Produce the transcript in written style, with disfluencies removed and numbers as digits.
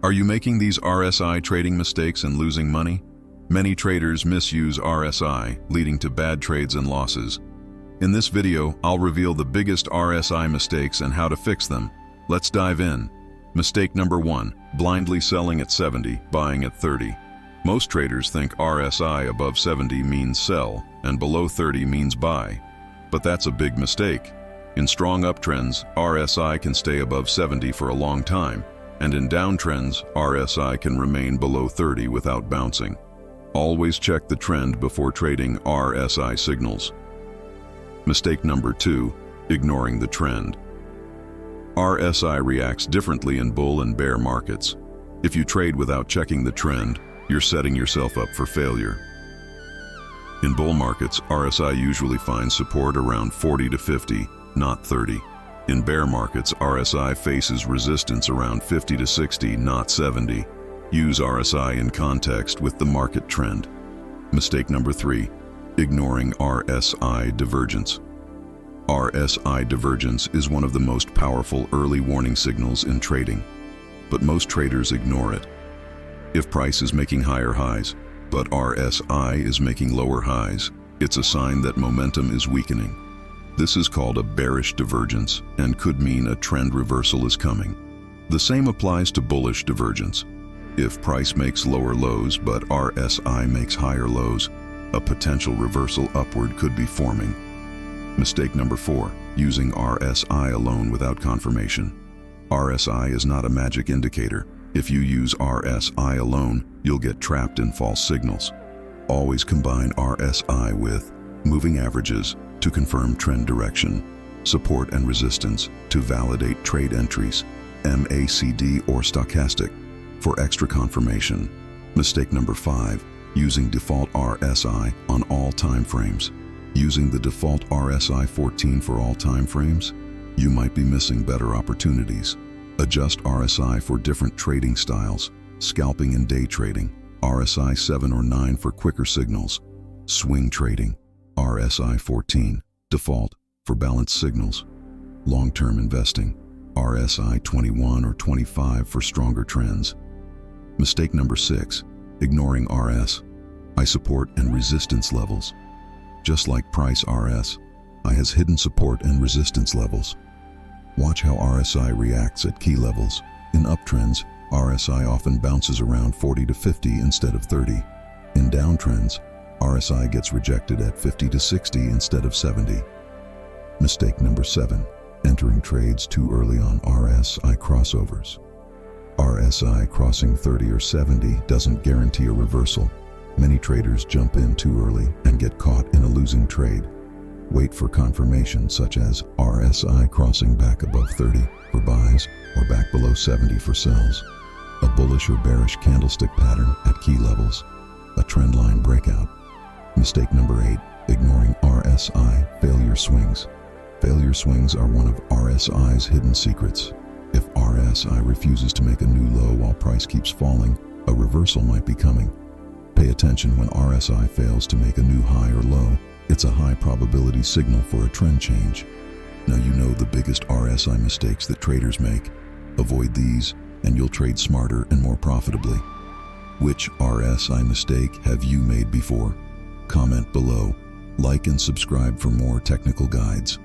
Are you making these RSI trading mistakes and losing money? Many traders misuse RSI, leading to bad trades and losses. In this video, I'll reveal the biggest RSI mistakes and how to fix them. Let's dive in. Mistake number 1, blindly selling at 70, buying at 30. Most traders think RSI above 70 means sell and below 30 means buy. But that's a big mistake. In strong uptrends, RSI can stay above 70 for a long time, and in downtrends, RSI can remain below 30 without bouncing. Always check the trend before trading RSI signals. Mistake number 2, ignoring the trend. RSI reacts differently in bull and bear markets. If you trade without checking the trend, you're setting yourself up for failure. In bull markets, RSI usually finds support around 40 to 50, not 30. In bear markets, RSI faces resistance around 50 to 60, not 70. Use RSI in context with the market trend. Mistake number 3, ignoring RSI divergence. RSI divergence is one of the most powerful early warning signals in trading, but most traders ignore it. If price is making higher highs, but RSI is making lower highs, it's a sign that momentum is weakening. This is called a bearish divergence and could mean a trend reversal is coming. The same applies to bullish divergence. If price makes lower lows but RSI makes higher lows, a potential reversal upward could be forming. Mistake number 4, using RSI alone without confirmation. RSI is not a magic indicator. If you use RSI alone, you'll get trapped in false signals. Always combine RSI with moving averages to confirm trend direction, support and resistance to validate trade entries, MACD or stochastic for extra confirmation. Mistake number 5, using default RSI on all time frames. Using the default RSI 14 for all time frames, you might be missing better opportunities. Adjust RSI for different trading styles, scalping and day trading, RSI 7 or 9 for quicker signals, swing trading, RSI 14, default for balanced signals, long-term investing, RSI 21 or 25 for stronger trends. Mistake number 6, ignoring RSI support and resistance levels. Just like price RSI has hidden support and resistance levels. Watch how RSI reacts at key levels. In uptrends, RSI often bounces around 40 to 50 instead of 30. In downtrends, RSI gets rejected at 50 to 60 instead of 70. Mistake number 7, entering trades too early on RSI crossovers. RSI crossing 30 or 70 doesn't guarantee a reversal. Many traders jump in too early and get caught in a losing trade. Wait for confirmation such as RSI crossing back above 30 for buys or back below 70 for sells. A bullish or bearish candlestick pattern at key levels. A trendline breakout. Mistake number 8, ignoring RSI failure swings. Failure swings are one of RSI's hidden secrets. If RSI refuses to make a new low while price keeps falling, a reversal might be coming. Pay attention when RSI fails to make a new high or low. It's a high probability signal for a trend change. Now you know the biggest RSI mistakes that traders make. Avoid these and you'll trade smarter and more profitably. Which RSI mistake have you made before? Comment below, like and subscribe for more technical guides.